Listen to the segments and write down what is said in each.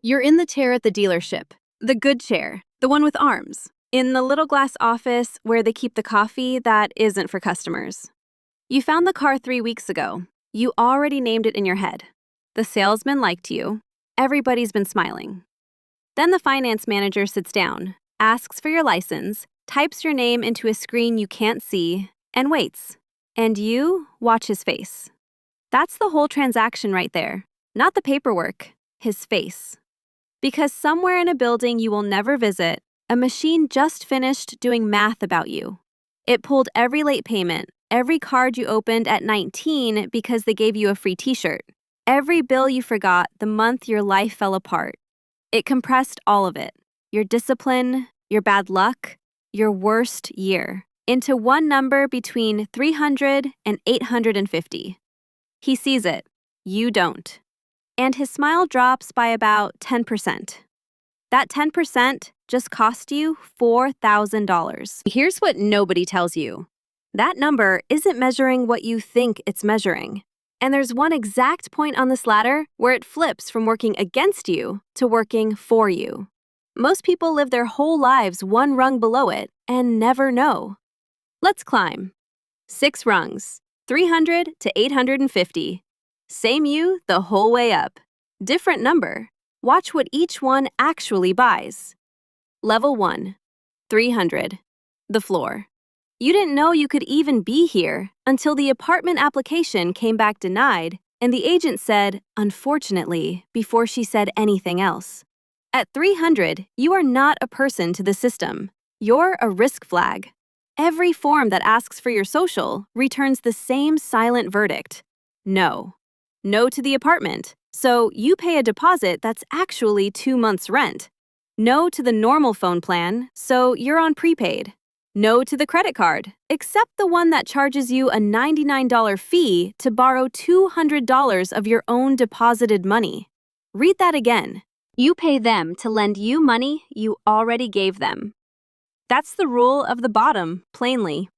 You're in the chair at the dealership, the good chair, the one with arms, in the little glass office where they keep the coffee that isn't for customers. You found the car 3 weeks ago. You already named it in your head. The salesman liked you. Everybody's been smiling. Then the finance manager sits down, asks for your license, types your name into a screen you can't see, and waits. And you watch his face. That's the whole transaction right there. Not the paperwork, his face. Because somewhere in a building you will never visit, a machine just finished doing math about you. It pulled every late payment, every card you opened at 19 because they gave you a free t-shirt, every bill you forgot the month your life fell apart. It compressed all of it, your discipline, your bad luck, your worst year, into one number between 300 and 850. He sees it, you don't. And his smile drops by about 10%. That 10% just cost you $4,000. Here's what nobody tells you. That number isn't measuring what you think it's measuring. And there's one exact point on this ladder where it flips from working against you to working for you. Most people live their whole lives one rung below it and never know. Let's climb. 6 rungs, 300 to 850. Same you the whole way up. Different number. Watch what each one actually buys. Level 1, 300. The floor. You didn't know you could even be here until the apartment application came back denied and the agent said, unfortunately, before she said anything else. At 300, you are not a person to the system. You're a risk flag. Every form that asks for your social returns the same silent verdict. No. No to the apartment, so you pay a deposit that's actually 2 months' rent. No to the normal phone plan, so you're on prepaid. No to the credit card, except the one that charges you a $99 fee to borrow $200 of your own deposited money. Read that again. You pay them to lend you money you already gave them. That's the rule of the bottom, plainly.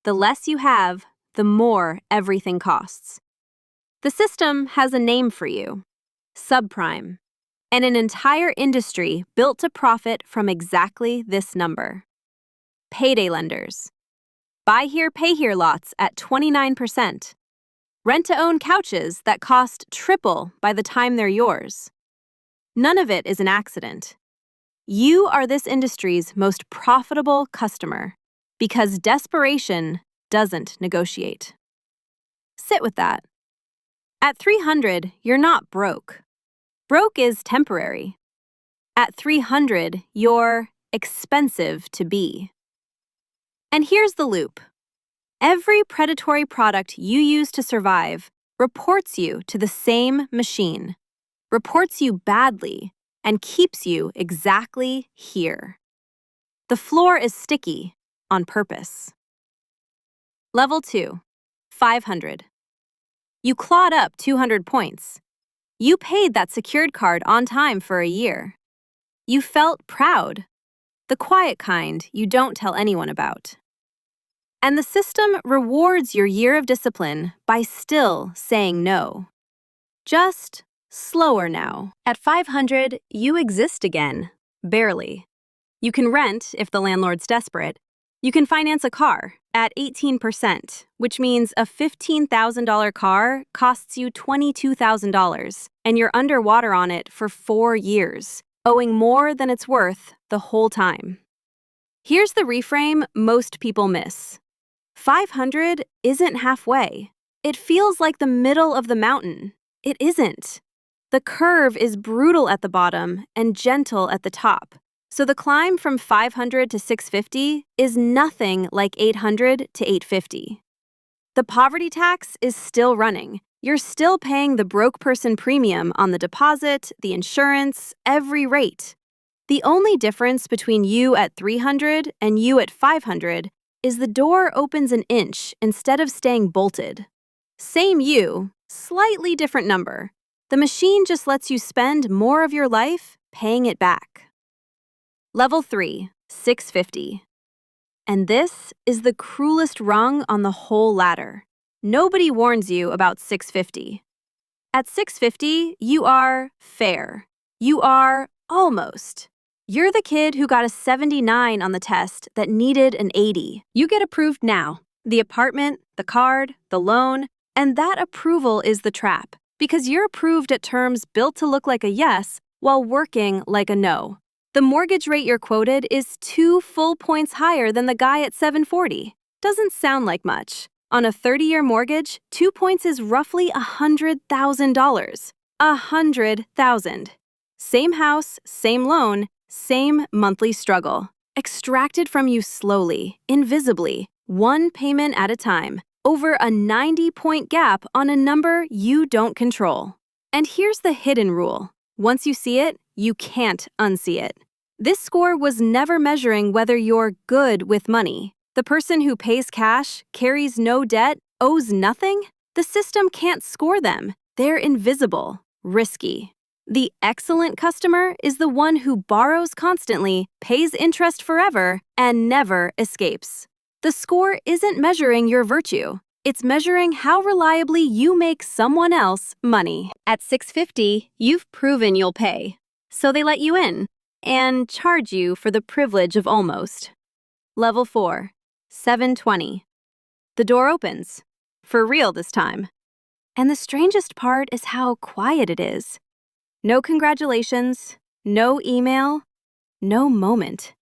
The less you have, the more everything costs. The system has a name for you, subprime, and an entire industry built to profit from exactly this number. Payday lenders. Buy here, pay here lots at 29%. Rent-to-own couches that cost triple by the time they're yours. None of it is an accident. You are this industry's most profitable customer because desperation doesn't negotiate. Sit with that. At 300, you're not broke. Broke is temporary. At 300, you're expensive to be. And here's the loop. Every predatory product you use to survive reports you to the same machine, reports you badly, and keeps you exactly here. The floor is sticky on purpose. Level 2, 500. You clawed up 200 points. You paid that secured card on time for a year. You felt proud, the quiet kind you don't tell anyone about. And the system rewards your year of discipline by still saying no. Just slower now. At 500, you exist again. Barely. You can rent if the landlord's desperate. You can finance a car at 18%, which means a $15,000 car costs you $22,000, and you're underwater on it for 4 years, owing more than it's worth the whole time. Here's the reframe most people miss. 500 isn't halfway. It feels like the middle of the mountain. It isn't. The curve is brutal at the bottom and gentle at the top. So the climb from 500 to 650 is nothing like 800 to 850. The poverty tax is still running. You're still paying the broke person premium on the deposit, the insurance, every rate. The only difference between you at 300 and you at 500 is the door opens an inch instead of staying bolted. Same you, slightly different number. The machine just lets you spend more of your life paying it back. Level 3, 650. And this is the cruelest rung on the whole ladder. Nobody warns you about 650. At 650, you are fair. You are almost. You're the kid who got a 79 on the test that needed an 80. You get approved now. The apartment, the card, the loan, and that approval is the trap. Because you're approved at terms built to look like a yes while working like a no. The mortgage rate you're quoted is 2 full points higher than the guy at 740. Doesn't sound like much. On a 30-year mortgage, 2 points is roughly $100,000. $100,000. Same house, same loan, same monthly struggle. Extracted from you slowly, invisibly, one payment at a time, over a 90-point gap on a number you don't control. And here's the hidden rule. Once you see it, you can't unsee it. This score was never measuring whether you're good with money. The person who pays cash, carries no debt, owes nothing? The system can't score them. They're invisible, risky. The excellent customer is the one who borrows constantly, pays interest forever, and never escapes. The score isn't measuring your virtue. It's measuring how reliably you make someone else money. At 650, you've proven you'll pay. So they let you in and charge you for the privilege of almost. Level 4, 720. The door opens. For real this time. And the strangest part is how quiet it is. No congratulations, no email, no moment.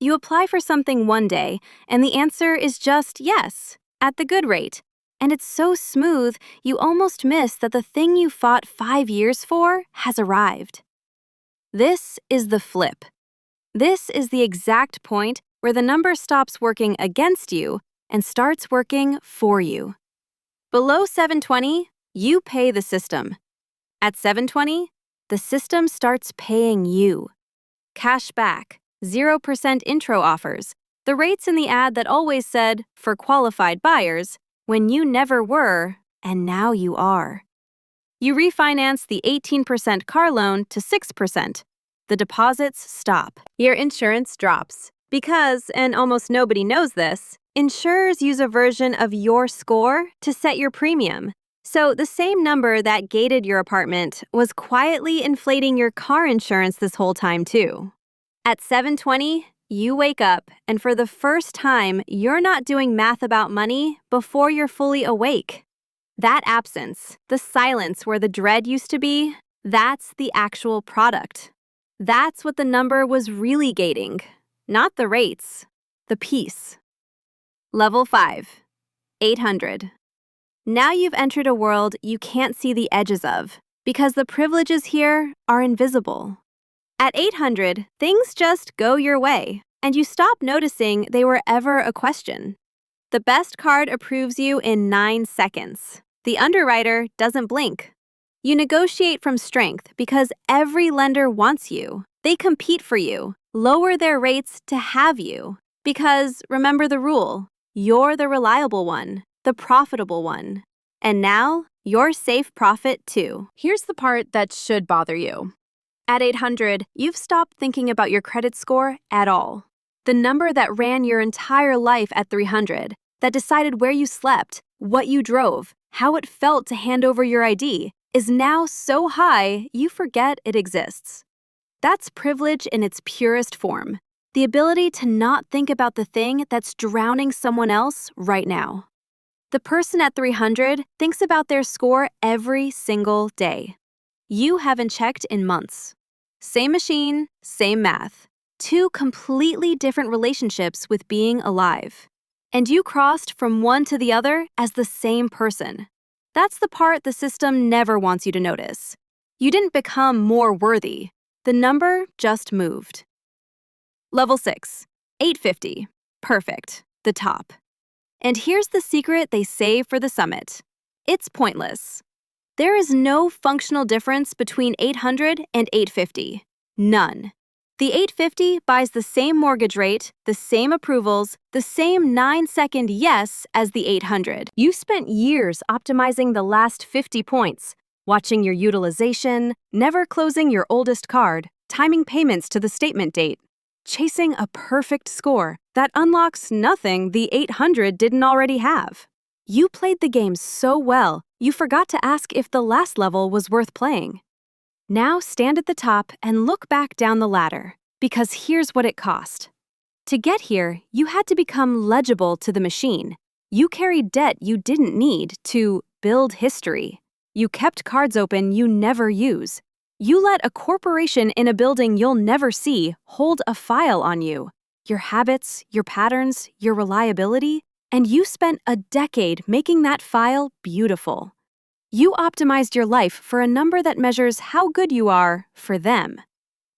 You apply for something one day, and the answer is just yes, at the good rate. And it's so smooth, you almost miss that the thing you fought 5 years for has arrived. This is the flip. This is the exact point where the number stops working against you and starts working for you. Below 720, you pay the system. At 720, the system starts paying you. Cash back, 0% intro offers, the rates in the ad that always said, for qualified buyers, when you never were, and now you are. You refinance the 18% car loan to 6%. The deposits stop. Your insurance drops. Because, and almost nobody knows this, insurers use a version of your score to set your premium. So the same number that gated your apartment was quietly inflating your car insurance this whole time too. At 720, you wake up, and for the first time, you're not doing math about money before you're fully awake. That absence, the silence where the dread used to be, that's the actual product. That's what the number was really gating. Not the rates, the peace. Level 5, 800. Now you've entered a world you can't see the edges of, because the privileges here are invisible. At 800, things just go your way, and you stop noticing they were ever a question. The best card approves you in 9 seconds. The underwriter doesn't blink. You negotiate from strength because every lender wants you. They compete for you, lower their rates to have you. Because, remember the rule, you're the reliable one. The profitable one. And now, your safe profit too. Here's the part that should bother you. At 800, you've stopped thinking about your credit score at all. The number that ran your entire life at 300, that decided where you slept, what you drove, how it felt to hand over your ID, is now so high you forget it exists. That's privilege in its purest form. The ability to not think about the thing that's drowning someone else right now. The person at 300 thinks about their score every single day. You haven't checked in months. Same machine, same math. 2 completely different relationships with being alive. And you crossed from one to the other as the same person. That's the part the system never wants you to notice. You didn't become more worthy. The number just moved. Level 6, 850. Perfect. The top. And here's the secret they save for the summit. It's pointless. There is no functional difference between 800 and 850. None. The 850 buys the same mortgage rate, the same approvals, the same 9-second yes as the 800. You spent years optimizing the last 50 points, watching your utilization, never closing your oldest card, timing payments to the statement date, chasing a perfect score that unlocks nothing the 800 didn't already have. You played the game so well, you forgot to ask if the last level was worth playing. Now stand at the top and look back down the ladder, because here's what it cost. To get here, you had to become legible to the machine. You carried debt you didn't need to build history. You kept cards open you never use. You let a corporation in a building you'll never see hold a file on you, your habits, your patterns, your reliability, and you spent a decade making that file beautiful. You optimized your life for a number that measures how good you are for them.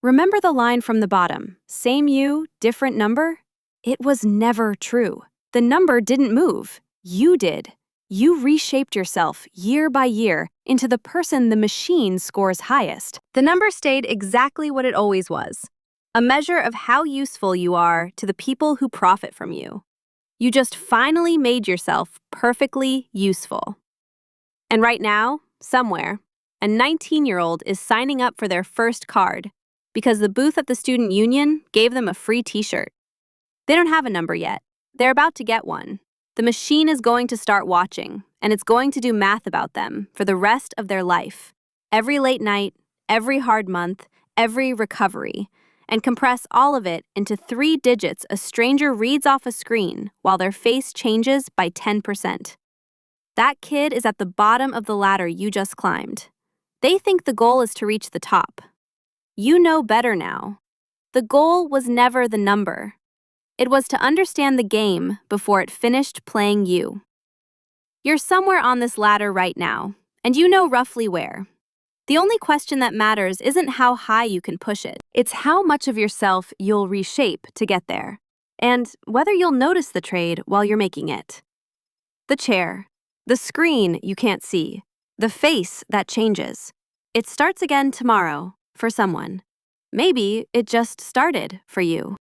Remember the line from the bottom, same you, different number? It was never true. The number didn't move. You did. You reshaped yourself year by year into the person the machine scores highest. The number stayed exactly what it always was, a measure of how useful you are to the people who profit from you. You just finally made yourself perfectly useful. And right now, somewhere, a 19-year-old is signing up for their first card because the booth at the student union gave them a free t-shirt. They don't have a number yet. They're about to get one. The machine is going to start watching, and it's going to do math about them for the rest of their life. Every late night, every hard month, every recovery, and compress all of it into 3 digits a stranger reads off a screen while their face changes by 10%. That kid is at the bottom of the ladder you just climbed. They think the goal is to reach the top. You know better now. The goal was never the number. It was to understand the game before it finished playing you. You're somewhere on this ladder right now, and you know roughly where. The only question that matters isn't how high you can push it. It's how much of yourself you'll reshape to get there, and whether you'll notice the trade while you're making it. The chair, the screen you can't see, the face that changes. It starts again tomorrow for someone. Maybe it just started for you.